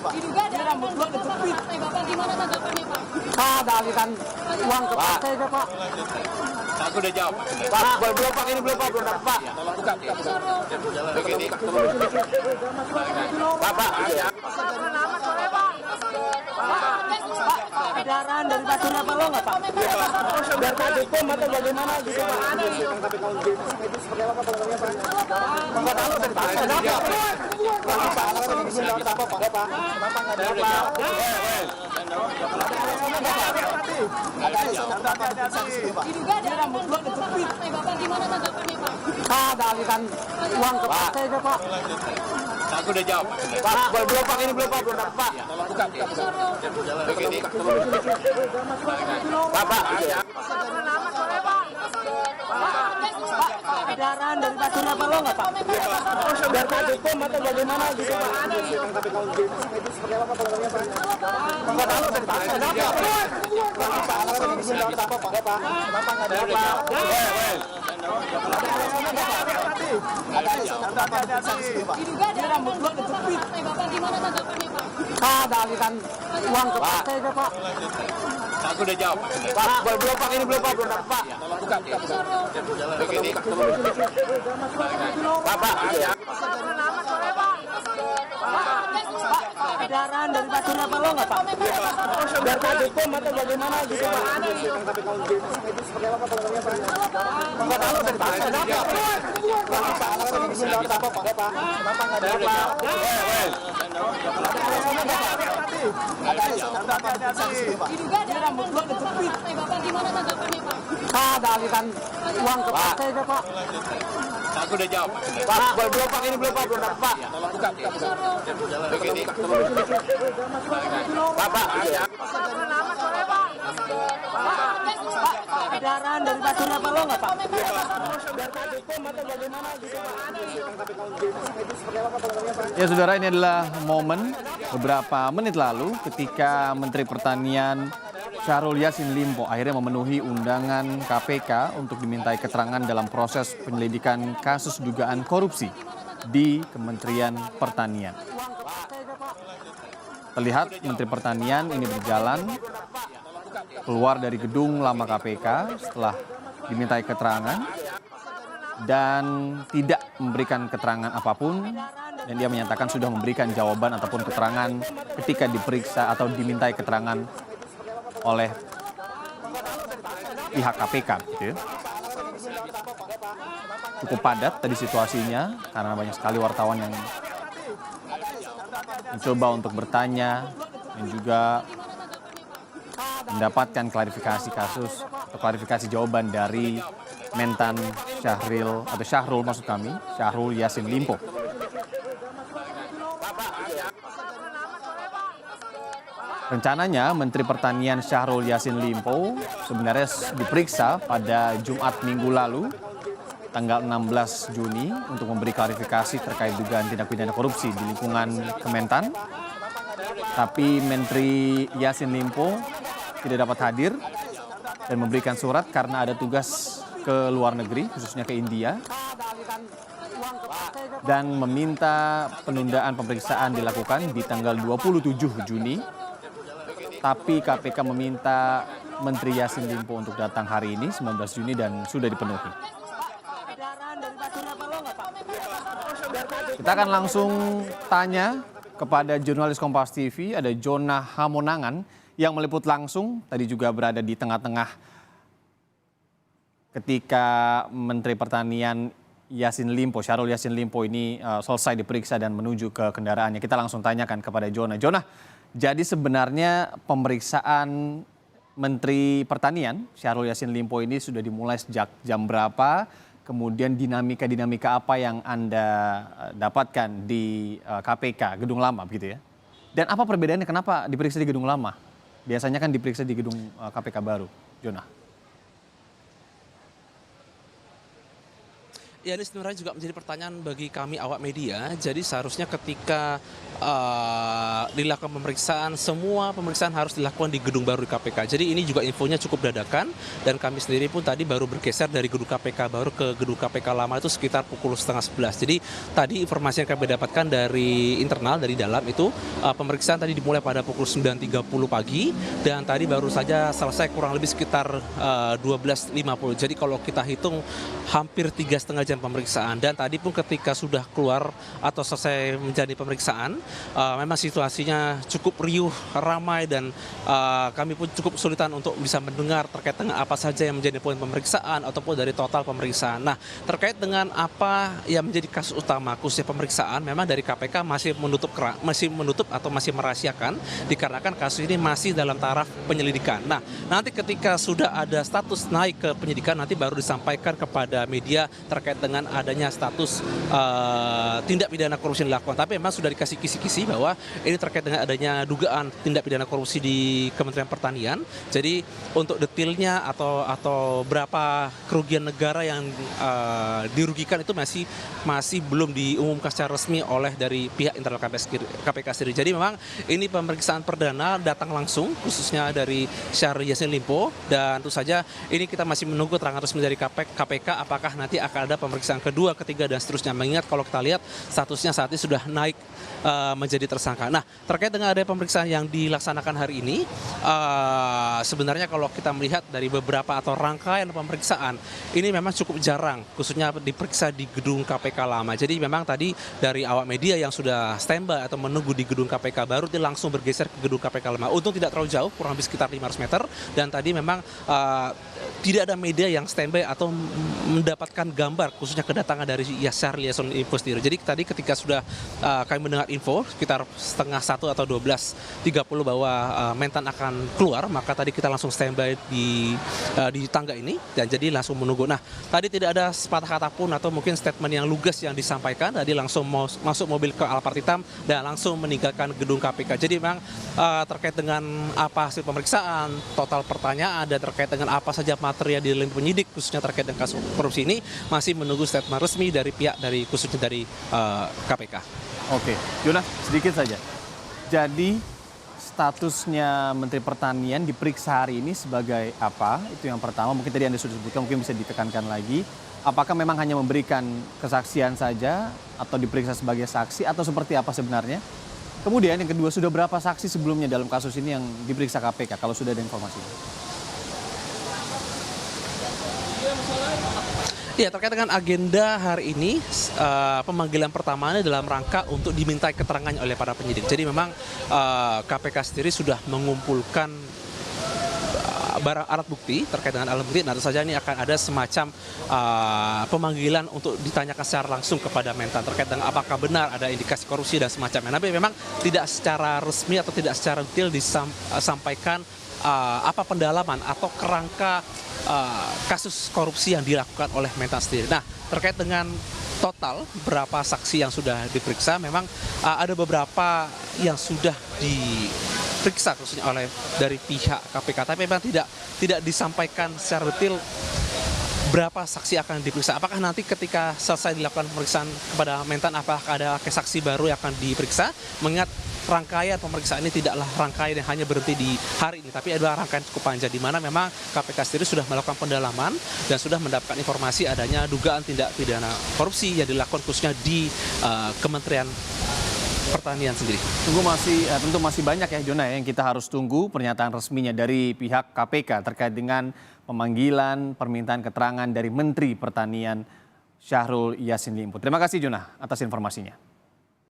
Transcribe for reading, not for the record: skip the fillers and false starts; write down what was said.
Diduga ada rambut Bapak gimana tanggapannya Pak? Ada aliran uang ke partai itu Pak. Aku udah jawab. Pak, belum Pak, ini belum Pak, belum dapat Pak. Tolong buka. Begini. Pak. Ada arahan dari Pak Surya Paloh nggak Pak? Biar Pak hukum atau bagaimana gitu Pak? Nggak tahu dari Pak. Diduga ada rambut Bapak gimana tanggapannya Pak? Ada aliran uang ke partai itu Pak. Aku udah jawab. Pak, belum Pak, ini belum Pak, belum dapat Pak. Tolong buka. Begini. Pak. Ada arahan dari Pak Surya Paloh nggak Pak? Biar Pak hukum atau bagaimana gitu Pak? Nggak tahu dari Pak. Diduga ada rambut Bapak gimana tanggapannya Pak? Ada aliran uang ke partai itu Pak. Aku udah jawab. Pak, belum Pak, ini belum Pak, belum dapat Pak. Tolong buka. Begini. Pak. Ada arahan dari Pak Surya Paloh nggak Pak? Biar Pak hukum atau bagaimana gitu Pak? Nggak tahu dari Pak. Diduga ada rambut Bapak gimana tanggapannya Pak? Ada aliran uang ke partai itu Pak. Aku udah jawab. Pak, belum Pak, ini belum Pak, belum dapat Pak. Tolong buka. Begini. Pak. Ada arahan dari Pak Surya Paloh nggak Pak? Biar Pak hukum atau bagaimana gitu Pak? Ya saudara, ini adalah momen beberapa menit lalu ketika Menteri Pertanian Syahrul Yassin Limpo akhirnya memenuhi undangan KPK untuk dimintai keterangan dalam proses penyelidikan kasus dugaan korupsi di Kementerian Pertanian. Terlihat Menteri Pertanian ini berjalan keluar dari gedung lama KPK setelah dimintai keterangan dan tidak memberikan keterangan apapun, dan dia menyatakan sudah memberikan jawaban ataupun keterangan ketika diperiksa atau dimintai keterangan oleh pihak KPK. Gitu ya. Cukup padat tadi situasinya karena banyak sekali wartawan yang mencoba untuk bertanya dan juga mendapatkan klarifikasi kasus atau klarifikasi jawaban dari Mentan Syahrul maksud kami, Syahrul Yassin Limpo. Rencananya Menteri Pertanian Syahrul Yassin Limpo sebenarnya diperiksa pada Jumat minggu lalu, tanggal 16 Juni untuk memberi klarifikasi terkait dugaan tindak pidana korupsi di lingkungan Kementan. Tapi Menteri Yassin Limpo tidak dapat hadir dan memberikan surat karena ada tugas ke luar negeri, khususnya ke India, dan meminta penundaan pemeriksaan dilakukan di tanggal 27 Juni. Tapi KPK meminta Menteri Yassin Limpo untuk datang hari ini, 19 Juni, dan sudah dipenuhi. Kita akan langsung tanya kepada jurnalis Kompas TV, ada Jonah Hamonangan yang meliput langsung, tadi juga berada di tengah-tengah ketika Menteri Pertanian Syahrul Yassin Limpo ini selesai diperiksa dan menuju ke kendaraannya. Kita langsung tanyakan kepada Jonah. Jonah, jadi sebenarnya pemeriksaan Menteri Pertanian Syahrul Yassin Limpo ini sudah dimulai sejak jam berapa? Kemudian dinamika-dinamika apa yang Anda dapatkan di KPK, gedung lama begitu ya? Dan apa perbedaannya, kenapa diperiksa di gedung lama? Biasanya kan diperiksa di gedung KPK baru, Jonah. Ya, ini sebenarnya juga menjadi pertanyaan bagi kami awak media. Jadi seharusnya ketika dilakukan pemeriksaan, semua pemeriksaan harus dilakukan di gedung baru di KPK. Jadi ini juga infonya cukup dadakan dan kami sendiri pun tadi baru bergeser dari gedung KPK baru ke gedung KPK lama itu sekitar pukul 10:30. Jadi tadi informasi yang kami dapatkan dari internal, dari dalam itu pemeriksaan tadi dimulai pada pukul 9.30 pagi dan tadi baru saja selesai kurang lebih sekitar 12.50. Jadi kalau kita hitung hampir 3,5 jam pemeriksaan dan tadi pun ketika sudah keluar atau selesai menjalani pemeriksaan, memang situasinya cukup riuh, ramai dan kami pun cukup kesulitan untuk bisa mendengar terkait dengan apa saja yang menjadi poin pemeriksaan ataupun dari total pemeriksaan. Nah, terkait dengan apa yang menjadi kasus utama khususnya pemeriksaan, memang dari KPK masih menutup atau masih merahasiakan dikarenakan kasus ini masih dalam taraf penyelidikan. Nah, nanti ketika sudah ada status naik ke penyidikan, nanti baru disampaikan kepada media terkait dengan adanya status tindak pidana korupsi yang dilakukan. Tapi memang sudah dikasih kisi-kisi bahwa ini terkait dengan adanya dugaan tindak pidana korupsi di Kementerian Pertanian. Jadi untuk detailnya atau berapa kerugian negara yang dirugikan itu masih belum diumumkan secara resmi oleh dari pihak internal KPK sendiri. Jadi memang ini pemeriksaan perdana datang langsung khususnya dari Syahrul Yassin Limpo dan tentu saja ini kita masih menunggu keterangan resmi dari KPK apakah nanti akan ada pemeriksaan kedua, ketiga dan seterusnya. Mengingat kalau kita lihat statusnya saat ini sudah naik menjadi tersangka. Nah, terkait dengan ada pemeriksaan yang dilaksanakan hari ini, sebenarnya kalau kita melihat dari beberapa atau rangkaian pemeriksaan, ini memang cukup jarang, khususnya diperiksa di gedung KPK lama. Jadi memang tadi dari awak media yang sudah standby atau menunggu di gedung KPK baru, dia langsung bergeser ke gedung KPK lama. Untung tidak terlalu jauh, kurang lebih sekitar 500 meter, dan tadi memang tidak ada media yang standby atau mendapatkan gambar, khususnya kedatangan dari Syahrul Yassin Limpo sendiri. Jadi tadi ketika sudah kami mendengar info sekitar 12:30 atau 12.30 bahwa Mentan akan keluar, maka tadi kita langsung standby di tangga ini dan jadi langsung menunggu. Nah, tadi tidak ada sepatah kata pun atau mungkin statement yang lugas yang disampaikan. Tadi langsung masuk mobil ke Alphard hitam dan langsung meninggalkan gedung KPK. Jadi memang terkait dengan apa hasil pemeriksaan, total pertanyaan dan terkait dengan apa saja materi yang dilempar penyidik khususnya terkait dengan kasus korupsi ini masih menunggu statement resmi dari pihak khususnya dari KPK. Oke, Jonas, sedikit saja. Jadi statusnya Menteri Pertanian diperiksa hari ini sebagai apa? Itu yang pertama, mungkin tadi Anda sudah sebutkan, mungkin bisa ditekankan lagi. Apakah memang hanya memberikan kesaksian saja atau diperiksa sebagai saksi atau seperti apa sebenarnya? Kemudian yang kedua, sudah berapa saksi sebelumnya dalam kasus ini yang diperiksa KPK kalau sudah ada informasi? Ya, terkait dengan agenda hari ini, pemanggilan pertamanya dalam rangka untuk dimintai keterangannya oleh para penyidik. Jadi memang KPK sendiri sudah mengumpulkan barang alat bukti terkait dengan alat bukti. Nah, tentu saja ini akan ada semacam pemanggilan untuk ditanyakan secara langsung kepada Mentan terkait dengan apakah benar ada indikasi korupsi dan semacamnya. Tapi memang tidak secara resmi atau tidak secara detail disampaikan apa pendalaman atau kerangka kasus korupsi yang dilakukan oleh Mentan sendiri. Nah, terkait dengan total berapa saksi yang sudah diperiksa, memang ada beberapa yang sudah diperiksa khususnya oleh dari pihak KPK, tapi memang tidak disampaikan secara detail berapa saksi akan diperiksa. Apakah nanti ketika selesai dilakukan pemeriksaan kepada Mentan, apakah ada saksi baru yang akan diperiksa? Mengingat rangkaian pemeriksaan ini tidaklah rangkaian yang hanya berhenti di hari ini, tapi adalah rangkaian cukup panjang di mana memang KPK sendiri sudah melakukan pendalaman dan sudah mendapatkan informasi adanya dugaan tindak pidana korupsi yang dilakukan khususnya di Kementerian Pertanian sendiri. Tentu masih banyak ya Jona yang kita harus tunggu pernyataan resminya dari pihak KPK terkait dengan pemanggilan permintaan keterangan dari Menteri Pertanian Syahrul Yassin Limpo. Terima kasih Jona atas informasinya.